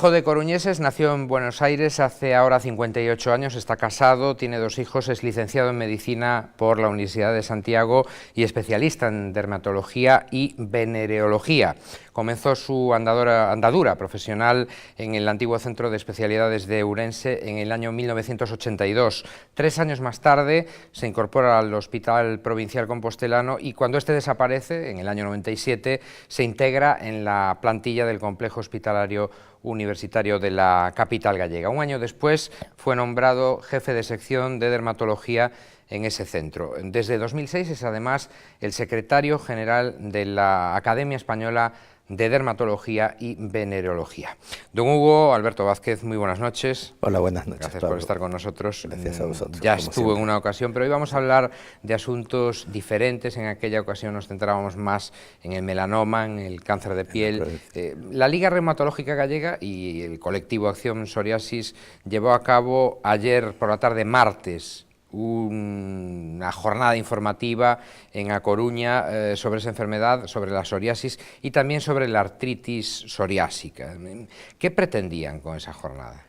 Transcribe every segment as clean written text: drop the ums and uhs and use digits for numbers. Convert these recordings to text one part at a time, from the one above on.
Hijo de coruñeses, nació en Buenos Aires hace ahora 58 años, está casado, tiene 2 hijos, es licenciado en Medicina por la Universidad de Santiago y especialista en dermatología y venereología. Comenzó su andadura profesional en el antiguo Centro de Especialidades de Ourense en el año 1982. 3 años más tarde se incorpora al Hospital Provincial Compostelano y cuando este desaparece, en el año 97, se integra en la plantilla del complejo hospitalario universitario de la capital gallega. Un año después fue nombrado jefe de sección de dermatología en ese centro. Desde 2006 es además el secretario general de la Academia Española de Dermatología y Venereología. Don Hugo Alberto Vázquez, muy buenas noches. Hola, buenas noches. Gracias, Pablo, por estar con nosotros. Gracias a vosotros. Ya estuvo en una ocasión, pero hoy vamos a hablar de asuntos diferentes. En aquella ocasión nos centrábamos más en el melanoma, en el cáncer de piel. La Liga Reumatológica Gallega y el colectivo Acción Psoriasis llevó a cabo ayer por la tarde, martes, una jornada informativa en A Coruña sobre esa enfermedad, sobre la psoriasis y también sobre la artritis psoriásica. ¿Qué pretendían con esa jornada?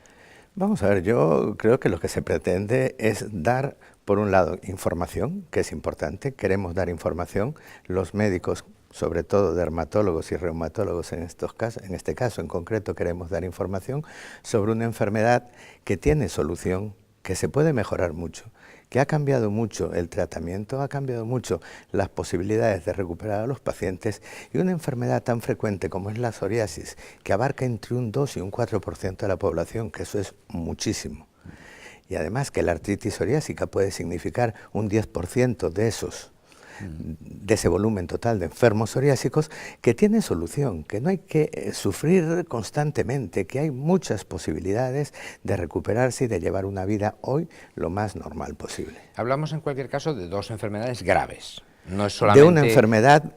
Vamos a ver, yo creo que lo que se pretende es dar, por un lado, información, que es importante, queremos dar información, los médicos, sobre todo dermatólogos y reumatólogos en este caso en concreto, queremos dar información sobre una enfermedad que tiene solución, que se puede mejorar mucho, que ha cambiado mucho el tratamiento, ha cambiado mucho las posibilidades de recuperar a los pacientes, y una enfermedad tan frecuente como es la psoriasis, que abarca entre un 2 y un 4% de la población, que eso es muchísimo. Y además que la artritis psoriásica puede significar un 10% de ese volumen total de enfermos psoriásicos, que tiene solución, que no hay que sufrir constantemente, que hay muchas posibilidades de recuperarse y de llevar una vida hoy lo más normal posible. Hablamos en cualquier caso de 2 enfermedades graves. No es solamente... De una enfermedad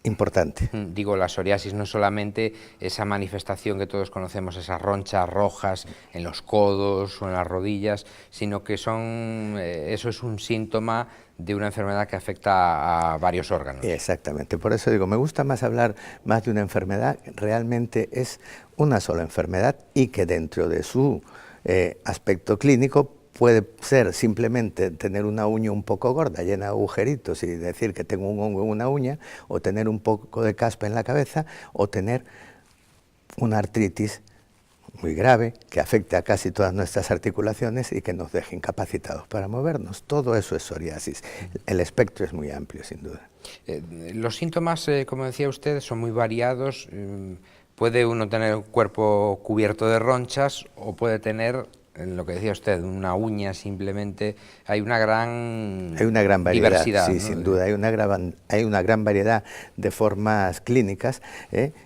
importante. Digo, la psoriasis no es solamente esa manifestación que todos conocemos, esas ronchas rojas en los codos o en las rodillas, sino que eso es un síntoma de una enfermedad que afecta a varios órganos. Exactamente, por eso digo, me gusta más hablar más de una enfermedad, realmente es una sola enfermedad y que dentro de su aspecto clínico puede ser simplemente tener una uña un poco gorda, llena de agujeritos y decir que tengo un hongo en una uña, o tener un poco de caspa en la cabeza, o tener una artritis muy grave que afecta a casi todas nuestras articulaciones y que nos deje incapacitados para movernos. Todo eso es psoriasis. El espectro es muy amplio, sin duda. Los síntomas, como decía usted, son muy variados. Puede uno tener el cuerpo cubierto de ronchas o puede tener, en lo que decía usted, una uña simplemente. Hay una gran variedad, diversidad, sí, ¿no? Sin duda, hay una gran variedad de formas clínicas,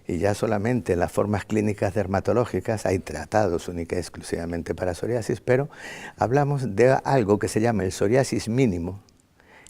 y ya solamente en las formas clínicas dermatológicas hay tratados única y exclusivamente para psoriasis, pero hablamos de algo que se llama el psoriasis mínimo,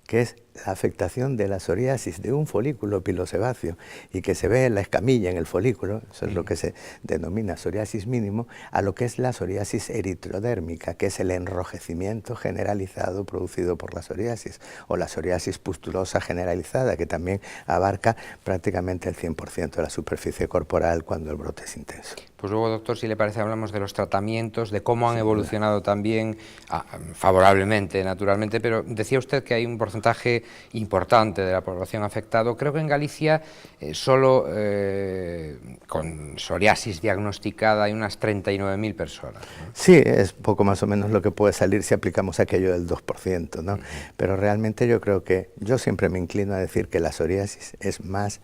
que es la afectación de la psoriasis de un folículo pilosebáceo y que se ve en la escamilla, en el folículo, eso es lo que se denomina psoriasis mínimo, a lo que es la psoriasis eritrodérmica, que es el enrojecimiento generalizado producido por la psoriasis, o la psoriasis pustulosa generalizada, que también abarca prácticamente el 100% de la superficie corporal cuando el brote es intenso. Pues luego, doctor, si le parece, hablamos de los tratamientos, de cómo han evolucionado también, favorablemente, naturalmente, pero decía usted que hay un porcentaje importante de la población afectado. Creo que en Galicia solo con psoriasis diagnosticada hay unas 39.000 personas, ¿no? Sí, es poco más o menos lo que puede salir si aplicamos aquello del 2%, ¿no? Pero realmente yo creo que, yo siempre me inclino a decir que la psoriasis es más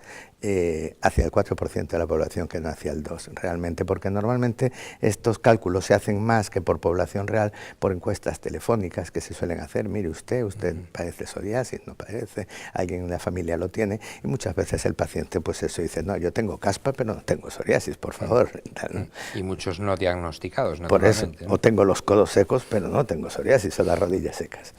hacia el 4% de la población que no hacia el 2%, realmente, porque normalmente estos cálculos se hacen más que por población real, por encuestas telefónicas que se suelen hacer. Mire usted padece psoriasis, no padece, alguien en la familia lo tiene, y muchas veces el paciente pues eso dice, no, yo tengo caspa pero no tengo psoriasis, por favor. Y muchos no diagnosticados, naturalmente. Por eso, ¿no? O tengo los codos secos pero no tengo psoriasis, o las rodillas secas.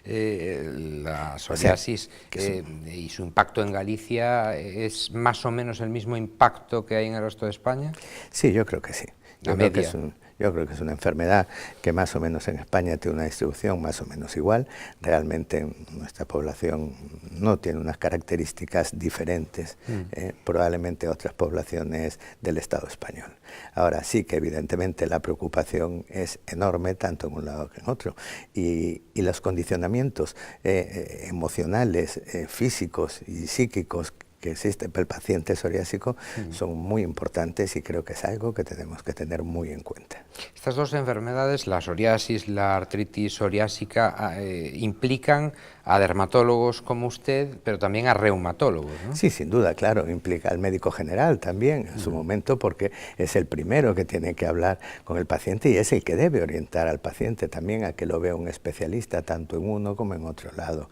La psoriasis, o sea, y su impacto en Galicia ¿es más o menos el mismo impacto que hay en el resto de España? Sí, yo creo que sí. ¿La media? Yo creo que es una enfermedad que más o menos en España tiene una distribución más o menos igual. Realmente nuestra población no tiene unas características diferentes, probablemente a otras poblaciones del Estado español. Ahora sí que evidentemente la preocupación es enorme tanto en un lado que en otro, y los condicionamientos emocionales, físicos y psíquicos que existen para el paciente psoriásico son muy importantes, y creo que es algo que tenemos que tener muy en cuenta. Estas dos enfermedades, la psoriasis, la artritis psoriásica, implican a dermatólogos como usted, pero también a reumatólogos, ¿no? Sí, sin duda, claro, implica al médico general también en su momento, porque es el primero que tiene que hablar con el paciente y es el que debe orientar al paciente también a que lo vea un especialista tanto en uno como en otro lado.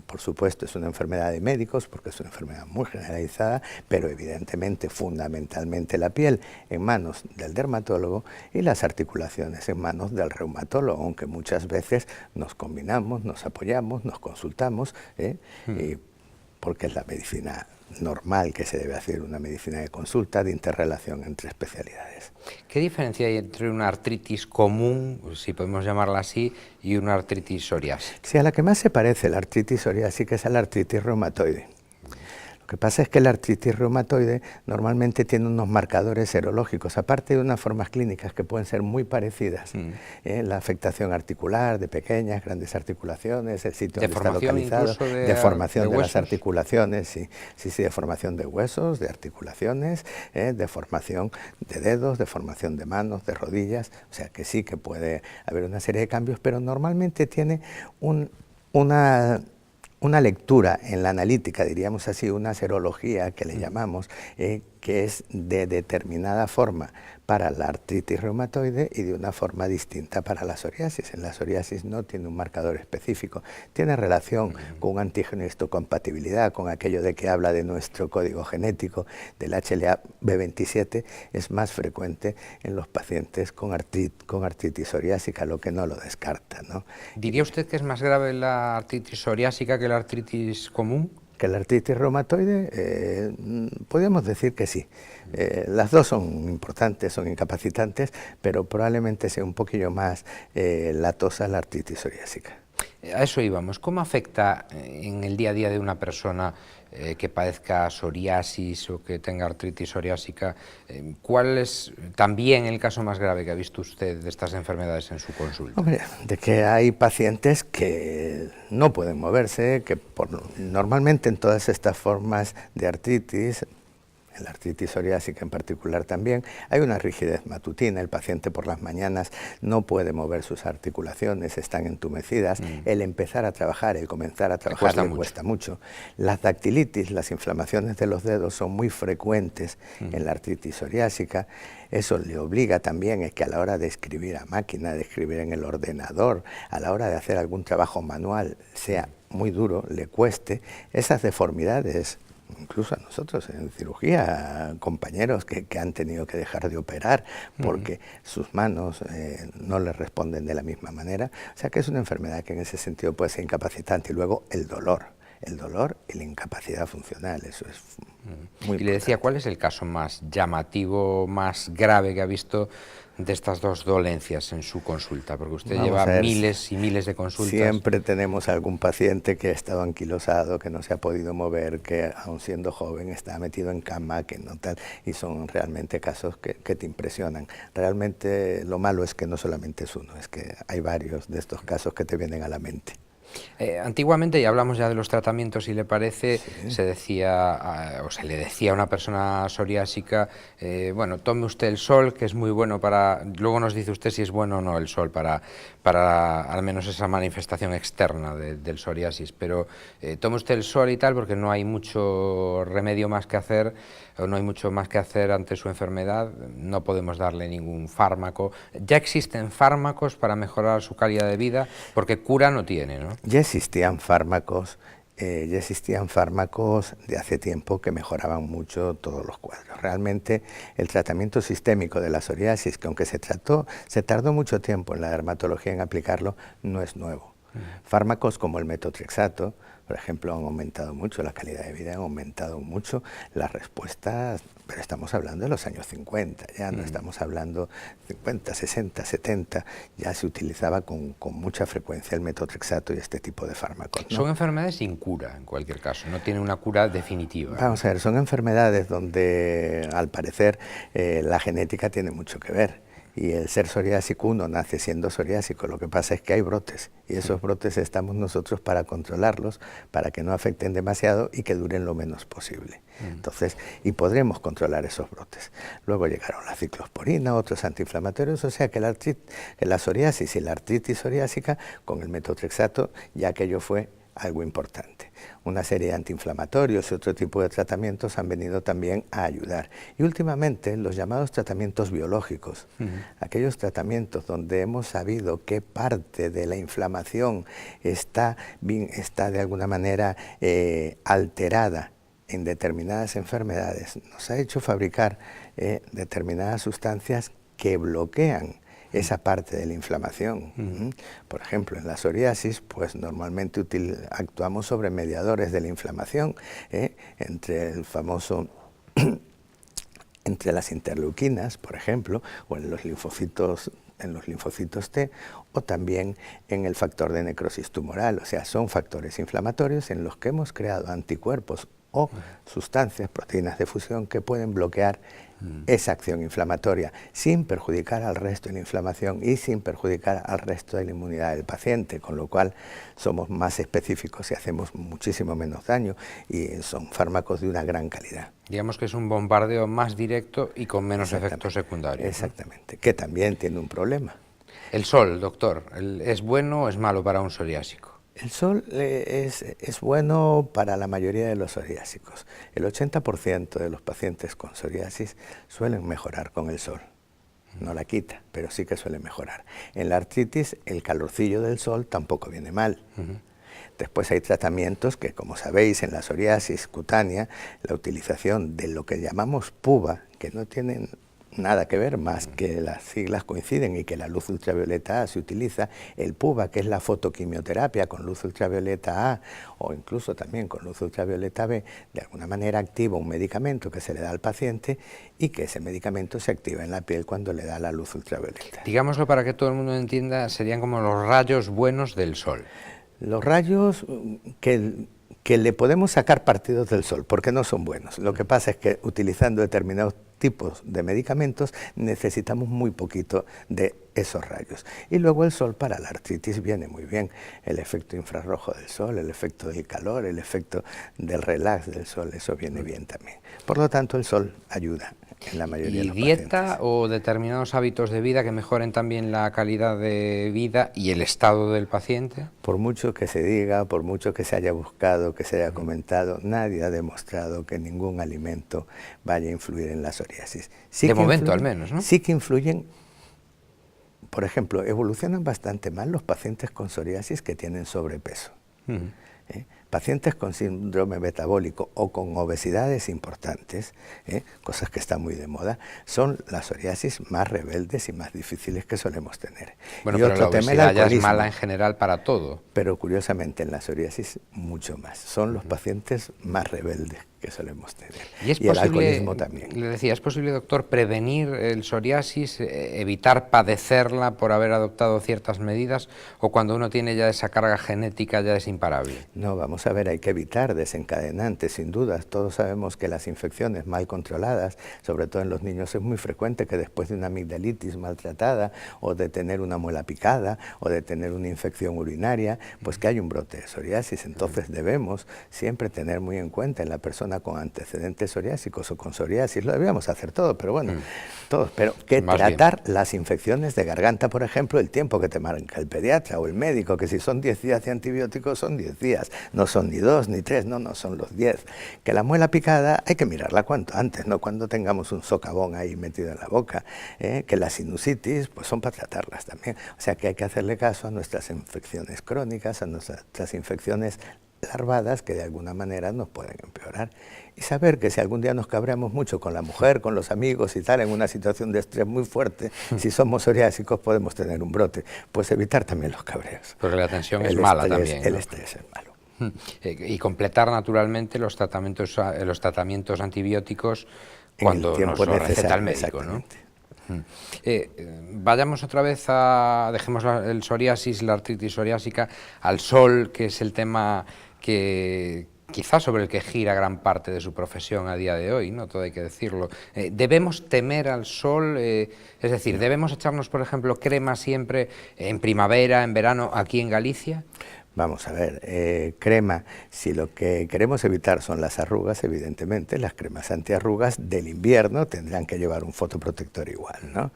Por supuesto es una enfermedad de médicos porque es una enfermedad muy generalizada, pero evidentemente fundamentalmente la piel en manos del dermatólogo y las articulaciones en manos del reumatólogo, aunque muchas veces nos combinamos, nos apoyamos, nos consultamos, porque es la medicina normal que se debe hacer, una medicina de consulta, de interrelación entre especialidades. ¿Qué diferencia hay entre una artritis común, si podemos llamarla así, y una artritis psoriásica? Sí, a la que más se parece la artritis psoriásica es a la artritis reumatoide. Lo que pasa es que la artritis reumatoide normalmente tiene unos marcadores serológicos, aparte de unas formas clínicas que pueden ser muy parecidas. La afectación articular de pequeñas, grandes articulaciones, el sitio donde está localizado, deformación de las articulaciones, sí, deformación de huesos, de articulaciones, deformación de dedos, deformación de manos, de rodillas, o sea que sí que puede haber una serie de cambios, pero normalmente tiene una lectura en la analítica, diríamos así, una serología que le llamamos, que es de determinada forma para la artritis reumatoide y de una forma distinta para la psoriasis. En la psoriasis no tiene un marcador específico, tiene relación con un antígeno de histocompatibilidad, con aquello de que habla de nuestro código genético, del HLA-B27, es más frecuente en los pacientes con artritis psoriásica, lo que no lo descarta, ¿no? ¿Diría usted que es más grave la artritis psoriásica que la artritis común? Que la artritis reumatoide, podríamos decir que sí. Las dos son importantes, son incapacitantes, pero probablemente sea un poquillo más latosa la artritis psoriásica. A eso íbamos. ¿Cómo afecta en el día a día de una persona que padezca psoriasis o que tenga artritis psoriásica? ¿Cuál es también el caso más grave que ha visto usted de estas enfermedades en su consulta? Hombre, de que hay pacientes que no pueden moverse, que normalmente en todas estas formas de artritis, en la artritis psoriásica en particular también, hay una rigidez matutina, el paciente por las mañanas no puede mover sus articulaciones, están entumecidas, el empezar a trabajar, el comenzar a trabajar le cuesta mucho. Las dactilitis, las inflamaciones de los dedos son muy frecuentes en la artritis psoriásica, eso le obliga también es que a la hora de escribir a máquina, de escribir en el ordenador, a la hora de hacer algún trabajo manual, sea muy duro, le cueste, esas deformidades. Incluso a nosotros en cirugía, compañeros que han tenido que dejar de operar porque sus manos no les responden de la misma manera. O sea que es una enfermedad que en ese sentido puede ser incapacitante. Y luego el dolor y la incapacidad funcional, eso es muy importante. Y le decía, ¿cuál es el caso más llamativo, más grave que ha visto de estas dos dolencias en su consulta? Porque usted lleva miles y miles de consultas. Siempre tenemos algún paciente que ha estado anquilosado, que no se ha podido mover, que aun siendo joven está metido en cama, que no tal, y son realmente casos que te impresionan. Realmente lo malo es que no solamente es uno, es que hay varios de estos casos que te vienen a la mente. Antiguamente, y hablamos ya de los tratamientos, si le parece, se decía, o se le decía a una persona psoriásica, bueno, tome usted el sol, que es muy bueno para... Luego nos dice usted si es bueno o no el sol para al menos esa manifestación externa del psoriasis, pero tome usted el sol y tal, porque no hay mucho remedio más que hacer, o no hay mucho más que hacer ante su enfermedad, no podemos darle ningún fármaco. Ya existen fármacos para mejorar su calidad de vida, porque cura no tiene, ¿no? Ya existían fármacos de hace tiempo que mejoraban mucho todos los cuadros. Realmente el tratamiento sistémico de la psoriasis, que aunque se tardó mucho tiempo en la dermatología en aplicarlo, no es nuevo. Fármacos como el metotrexato, por ejemplo, han aumentado mucho la calidad de vida, han aumentado mucho las respuestas, pero estamos hablando de los años 50, ya no estamos hablando 50, 60, 70, ya se utilizaba con mucha frecuencia el metotrexato y este tipo de fármacos, ¿no? Son enfermedades sin cura, en cualquier caso, no tienen una cura definitiva. Vamos a ver, son enfermedades donde, al parecer, la genética tiene mucho que ver. Y el ser psoriásico, uno nace siendo psoriásico, lo que pasa es que hay brotes, y esos brotes estamos nosotros para controlarlos, para que no afecten demasiado y que duren lo menos posible. Entonces, y podremos controlar esos brotes. Luego llegaron la ciclosporina, otros antiinflamatorios, o sea que la psoriasis y la artritis psoriásica, con el metotrexato, ya aquello fue algo importante. Una serie de antiinflamatorios y otro tipo de tratamientos han venido también a ayudar. Y últimamente los llamados tratamientos biológicos, aquellos tratamientos donde hemos sabido qué parte de la inflamación está de alguna manera alterada en determinadas enfermedades, nos ha hecho fabricar determinadas sustancias que bloquean esa parte de la inflamación. Por ejemplo, en la psoriasis, pues normalmente actuamos sobre mediadores de la inflamación, entre el famoso entre las interleuquinas, por ejemplo, o en los linfocitos T, o también en el factor de necrosis tumoral. O sea, son factores inflamatorios en los que hemos creado anticuerpos o sustancias, proteínas de fusión, que pueden bloquear esa acción inflamatoria sin perjudicar al resto de la inflamación y sin perjudicar al resto de la inmunidad del paciente, con lo cual somos más específicos y hacemos muchísimo menos daño, y son fármacos de una gran calidad. Digamos que es un bombardeo más directo y con menos efectos secundarios. Exactamente, ¿no? Que también tiene un problema. El sol, doctor, ¿es bueno o es malo para un psoriásico? El sol es bueno para la mayoría de los psoriásicos. El 80% de los pacientes con psoriasis suelen mejorar con el sol. No la quita, pero sí que suele mejorar. En la artritis, el calorcillo del sol tampoco viene mal. Después hay tratamientos que, como sabéis, en la psoriasis cutánea, la utilización de lo que llamamos PUVA, que no tienen nada que ver, más que las siglas coinciden y que la luz ultravioleta A se utiliza, el PUVA, que es la fotoquimioterapia con luz ultravioleta A o incluso también con luz ultravioleta B, de alguna manera activa un medicamento que se le da al paciente y que ese medicamento se activa en la piel cuando le da la luz ultravioleta. Digámoslo para que todo el mundo entienda, serían como los rayos buenos del sol. Los rayos que le podemos sacar partidos del sol, porque no son buenos. Lo que pasa es que utilizando determinados tipos de medicamentos necesitamos muy poquito de esos rayos. Y luego el sol para la artritis viene muy bien. El efecto infrarrojo del sol, el efecto del calor, el efecto del relax del sol, eso viene bien también. Por lo tanto, el sol ayuda en la mayoría de los pacientes. ¿Y dieta o determinados hábitos de vida que mejoren también la calidad de vida y el estado del paciente? Por mucho que se diga, por mucho que se haya buscado, que se haya comentado, nadie ha demostrado que ningún alimento vaya a influir en la psoriasis. Sí, de momento al menos, ¿no? Sí que influyen. Por ejemplo, evolucionan bastante mal los pacientes con psoriasis que tienen sobrepeso. Pacientes con síndrome metabólico o con obesidades importantes, cosas que están muy de moda, son las psoriasis más rebeldes y más difíciles que solemos tener. Bueno, y pero otro la tema, obesidad ya es mala en general para todo. Pero curiosamente en la psoriasis mucho más. Son los pacientes más rebeldes que solemos tener. Y el alcoholismo también. Le decía, ¿es posible, doctor, prevenir el psoriasis, evitar padecerla por haber adoptado ciertas medidas, o cuando uno tiene ya esa carga genética ya es imparable? No, vamos a ver, hay que evitar desencadenantes, sin dudas. Todos sabemos que las infecciones mal controladas, sobre todo en los niños, es muy frecuente que después de una amigdalitis maltratada, o de tener una muela picada, o de tener una infección urinaria, pues que hay un brote de psoriasis. Entonces debemos siempre tener muy en cuenta en la persona con antecedentes psoriásicos o con psoriasis, lo debíamos hacer todo, pero bueno, todos, pero que más tratar bien las infecciones de garganta, por ejemplo, el tiempo que te marca el pediatra o el médico, que si son 10 días de antibióticos, son 10 días, no son ni 2 ni 3, no son los 10. Que la muela picada hay que mirarla cuanto antes, no cuando tengamos un socavón ahí metido en la boca, que la sinusitis, pues son para tratarlas también, o sea que hay que hacerle caso a nuestras infecciones crónicas, a nuestras infecciones larvadas que de alguna manera nos pueden empeorar. Y saber que si algún día nos cabreamos mucho con la mujer, con los amigos y tal, en una situación de estrés muy fuerte, si somos psoriásicos podemos tener un brote. Pues evitar también los cabreos. Porque la tensión es mala también, ¿no? El estrés es malo. Y completar naturalmente los tratamientos antibióticos cuando nos lo receta el médico, ¿no? Vayamos otra vez dejemos el psoriasis, la artritis psoriásica, al sol, que es el tema que quizás sobre el que gira gran parte de su profesión a día de hoy, ¿no? Todo hay que decirlo. ¿Debemos temer al sol? Es decir, ¿debemos echarnos, por ejemplo, crema siempre en primavera, en verano, aquí en Galicia? Vamos a ver, crema, si lo que queremos evitar son las arrugas, evidentemente las cremas antiarrugas del invierno tendrán que llevar un fotoprotector igual, ¿no?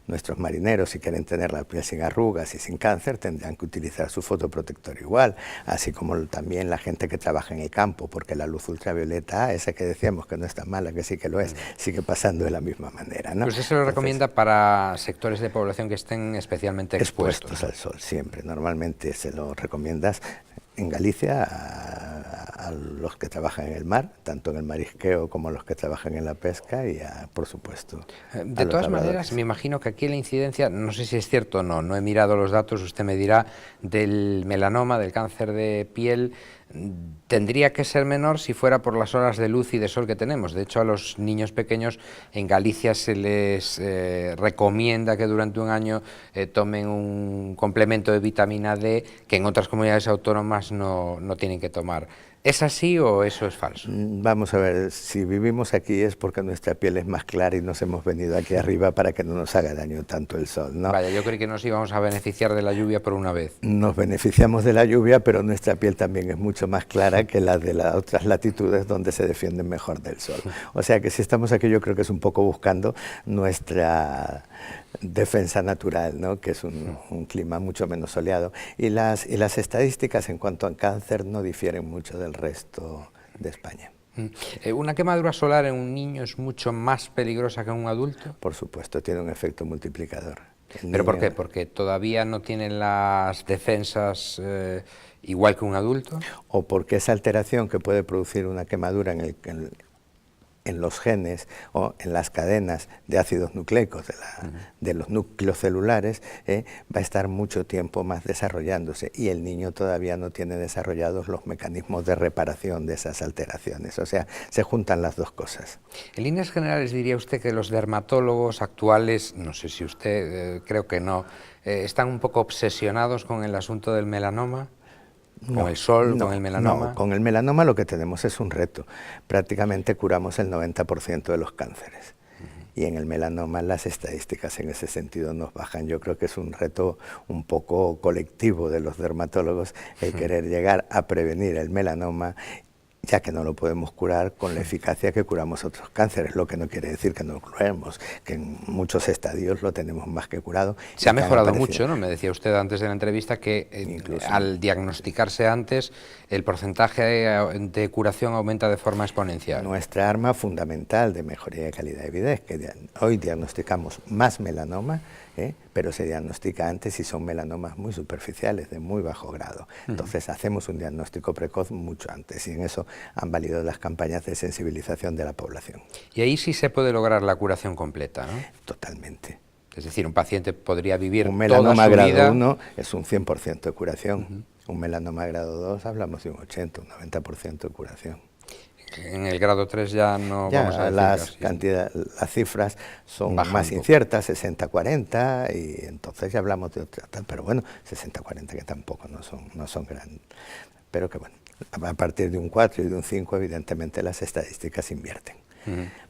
Nuestros marineros, si quieren tener la piel sin arrugas y sin cáncer, tendrán que utilizar su fotoprotector igual, así como también la gente que trabaja en el campo, porque la luz ultravioleta, esa que decíamos que no es tan mala, que sí que lo es, sigue pasando de la misma manera, ¿no? Pues eso lo recomienda para sectores de población que estén especialmente expuestos al sol, siempre, normalmente se lo recomienda en Galicia a los que trabajan en el mar, tanto en el marisqueo como a los que trabajan en la pesca y por supuesto de todas maneras, me imagino que aquí la incidencia, no sé si es cierto o no, no he mirado los datos, usted me dirá, del melanoma, del cáncer de piel, tendría que ser menor si fuera por las horas de luz y de sol que tenemos. De hecho, a los niños pequeños en Galicia se les recomienda que durante un año tomen un complemento de vitamina D que en otras comunidades autónomas no tienen que tomar. ¿Es así o eso es falso? Vamos a ver, si vivimos aquí es porque nuestra piel es más clara y nos hemos venido aquí arriba para que no nos haga daño tanto el sol, ¿no? Vaya, yo creí que nos íbamos a beneficiar de la lluvia por una vez. Nos beneficiamos de la lluvia, pero nuestra piel también es mucho más clara que la de las otras latitudes donde se defienden mejor del sol. O sea que si estamos aquí yo creo que es un poco buscando nuestra defensa natural, ¿no? Que es un clima mucho menos soleado. Y las estadísticas en cuanto a cáncer no difieren mucho del resto de España. ¿Una quemadura solar en un niño es mucho más peligrosa que en un adulto? Por supuesto, tiene un efecto multiplicador. ¿Pero por qué? ¿Porque todavía no tienen las defensas igual que un adulto? O porque esa alteración que puede producir una quemadura en los genes o en las cadenas de ácidos nucleicos de los núcleos celulares va a estar mucho tiempo más desarrollándose y el niño todavía no tiene desarrollados los mecanismos de reparación de esas alteraciones, o sea, se juntan las dos cosas. En líneas generales diría usted que los dermatólogos actuales, no sé si usted, creo que no, están un poco obsesionados con el asunto del melanoma. ¿Con el sol, con el melanoma? No, con el melanoma lo que tenemos es un reto. Prácticamente curamos el 90% de los cánceres. Y en el melanoma las estadísticas en ese sentido nos bajan. Yo creo que es un reto un poco colectivo de los dermatólogos el querer llegar a prevenir el melanoma, ya que no lo podemos curar con la eficacia que curamos otros cánceres, lo que no quiere decir que no lo curemos, que en muchos estadios lo tenemos más que curado. Se ha mejorado mucho, ¿no? Me decía usted antes de la entrevista que al diagnosticarse antes, el porcentaje de curación aumenta de forma exponencial. Nuestra arma fundamental de mejoría de calidad de vida es que hoy diagnosticamos más melanoma, pero se diagnostica antes y son melanomas muy superficiales, de muy bajo grado. Entonces hacemos un diagnóstico precoz mucho antes y en eso han valido las campañas de sensibilización de la población. Y ahí sí se puede lograr la curación completa, ¿no? Totalmente. Es decir, un paciente podría vivir un melanoma toda su grado vida... 1 es un 100% de curación. Un melanoma grado 2 hablamos de un 80, un 90% de curación. En el grado 3 ya no vamos a decir las cifras son bajando. Más inciertas, 60-40, y entonces ya hablamos de otra, pero bueno, 60-40 que tampoco no son grandes, pero que bueno, a partir de un 4 y de un 5 evidentemente las estadísticas invierten.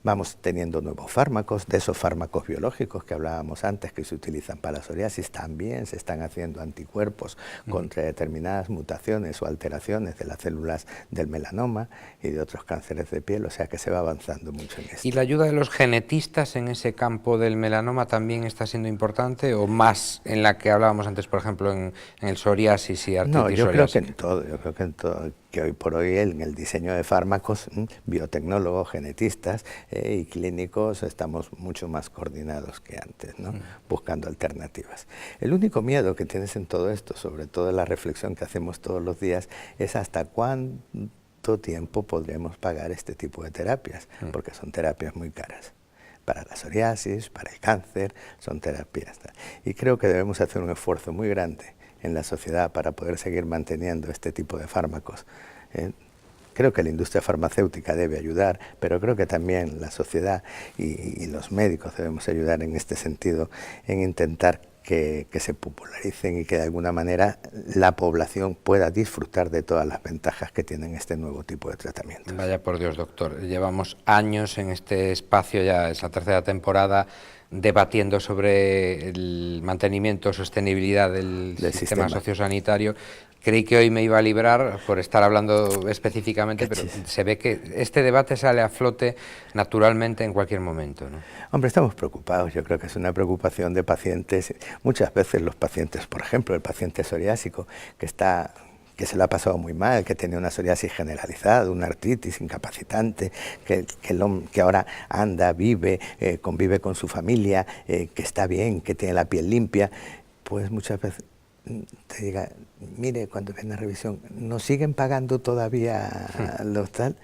Vamos teniendo nuevos fármacos, de esos fármacos biológicos que hablábamos antes que se utilizan para la psoriasis, también se están haciendo anticuerpos contra determinadas mutaciones o alteraciones de las células del melanoma y de otros cánceres de piel, o sea que se va avanzando mucho en esto. ¿Y la ayuda de los genetistas en ese campo del melanoma también está siendo importante o más en la que hablábamos antes, por ejemplo, en el psoriasis y artritis psoriásica? Yo creo que en todo, que hoy por hoy en el diseño de fármacos, biotecnólogos, genetistas y clínicos estamos mucho más coordinados que antes, ¿no? Buscando alternativas. El único miedo que tienes en todo esto, sobre todo la reflexión que hacemos todos los días, es hasta cuánto tiempo podremos pagar este tipo de terapias, porque son terapias muy caras. Para la psoriasis, para el cáncer, son terapias. Y creo que debemos hacer un esfuerzo muy grande en la sociedad para poder seguir manteniendo este tipo de fármacos. Creo que la industria farmacéutica debe ayudar, pero creo que también la sociedad y los médicos debemos ayudar en este sentido, en intentar que se popularicen y que de alguna manera la población pueda disfrutar de todas las ventajas que tienen este nuevo tipo de tratamientos. Vaya por Dios, doctor, llevamos años en este espacio, ya es la tercera temporada, debatiendo sobre el mantenimiento, sostenibilidad del sistema sociosanitario. Creí que hoy me iba a librar por estar hablando específicamente, pero se ve que este debate sale a flote naturalmente en cualquier momento, ¿no? Hombre, estamos preocupados, yo creo que es una preocupación de pacientes. Muchas veces los pacientes, por ejemplo, el paciente psoriásico que se lo ha pasado muy mal, que tiene una psoriasis generalizada, una artritis incapacitante, que ahora anda, vive, convive con su familia, que está bien, que tiene la piel limpia, pues muchas veces te diga, mire, cuando viene la revisión, ¿nos siguen pagando todavía los tal?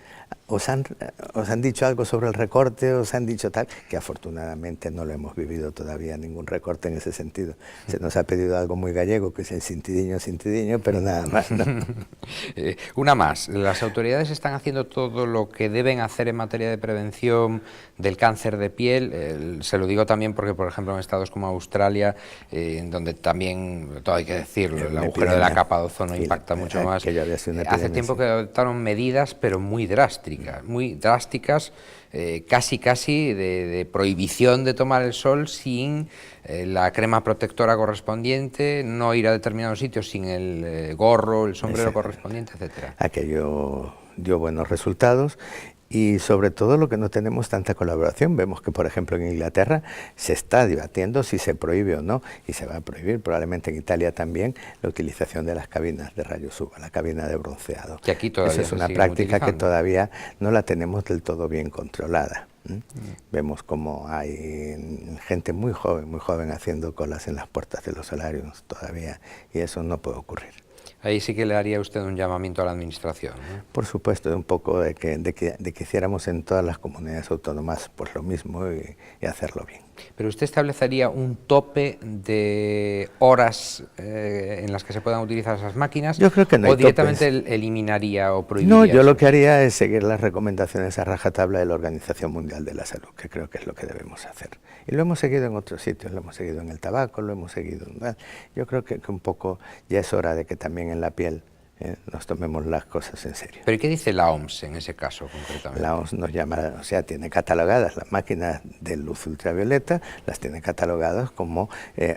¿Os han dicho algo sobre el recorte? ¿Os han dicho tal? Que afortunadamente no lo hemos vivido todavía, ningún recorte en ese sentido. Se nos ha pedido algo muy gallego, que es el sintidiño, pero nada más, ¿no? Una más, las autoridades están haciendo todo lo que deben hacer en materia de prevención del cáncer de piel. Se lo digo también porque, por ejemplo, en estados como Australia, en donde también, todo hay que decirlo, el agujero de la capa de ozono impacta mucho más. Hace tiempo que adoptaron medidas, pero muy drásticas, casi de prohibición de tomar el sol sin la crema protectora correspondiente, no ir a determinados sitios sin el gorro, el sombrero correspondiente, etcétera. Aquello dio buenos resultados. Y sobre todo lo que no tenemos tanta colaboración. Vemos que, por ejemplo, en Inglaterra se está debatiendo si se prohíbe o no, y se va a prohibir, probablemente en Italia también, la utilización de las cabinas de rayos UVA, la cabina de bronceado. Que aquí todavía Esa es una práctica que todavía no la tenemos del todo bien controlada. Vemos como hay gente muy joven haciendo colas en las puertas de los solarios todavía, y eso no puede ocurrir. Ahí sí que le haría usted un llamamiento a la administración, ¿no? Por supuesto, un poco de que hiciéramos en todas las comunidades autónomas pues lo mismo y hacerlo bien. Pero usted establecería un tope de horas en las que se puedan utilizar esas máquinas. Yo creo que no hay o directamente topes. Eliminaría o prohibiría. No, yo lo que haría es seguir las recomendaciones a rajatabla de la Organización Mundial de la Salud, que creo que es lo que debemos hacer. Y lo hemos seguido en otros sitios, lo hemos seguido en el tabaco, lo hemos seguido en... Yo creo que un poco ya es hora de que también en la piel nos tomemos las cosas en serio. ¿Pero qué dice la OMS en ese caso concretamente? La OMS nos llama, o sea, tiene catalogadas las máquinas de luz ultravioleta, las tiene catalogadas como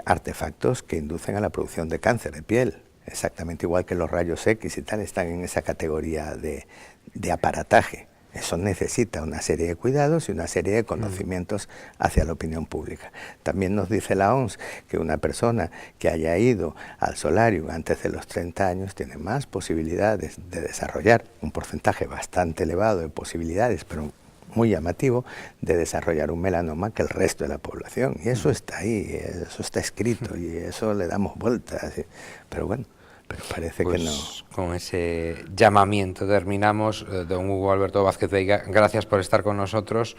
artefactos que inducen a la producción de cáncer de piel. Exactamente igual que los rayos X y tal, están en esa categoría de aparataje. Eso necesita una serie de cuidados y una serie de conocimientos hacia la opinión pública. También nos dice la OMS que una persona que haya ido al solarium antes de los 30 años tiene más posibilidades de desarrollar, un porcentaje bastante elevado de posibilidades, pero muy llamativo, de desarrollar un melanoma que el resto de la población. Y eso está ahí, eso está escrito y eso le damos vueltas. Pero bueno. Pero parece pues que no. Con ese llamamiento terminamos. Don Hugo Alberto Vázquez Veiga, gracias por estar con nosotros,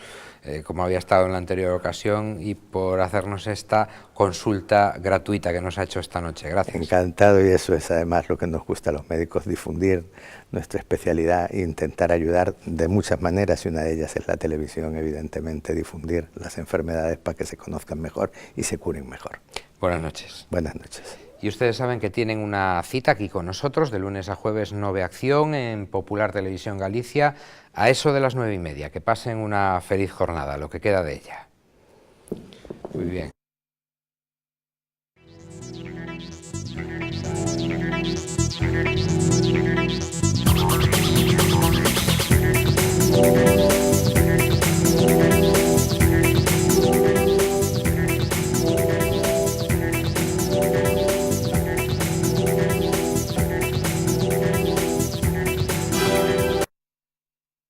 como había estado en la anterior ocasión, y por hacernos esta consulta gratuita que nos ha hecho esta noche. Gracias. Encantado, y eso es además lo que nos gusta a los médicos, difundir nuestra especialidad e intentar ayudar de muchas maneras, y una de ellas es la televisión, evidentemente, difundir las enfermedades para que se conozcan mejor y se curen mejor. Buenas noches. Buenas noches. Y ustedes saben que tienen una cita aquí con nosotros, de lunes a jueves, Nove Acción, en Popular Televisión Galicia, a eso de las 9:30. Que pasen una feliz jornada, lo que queda de ella. Muy bien.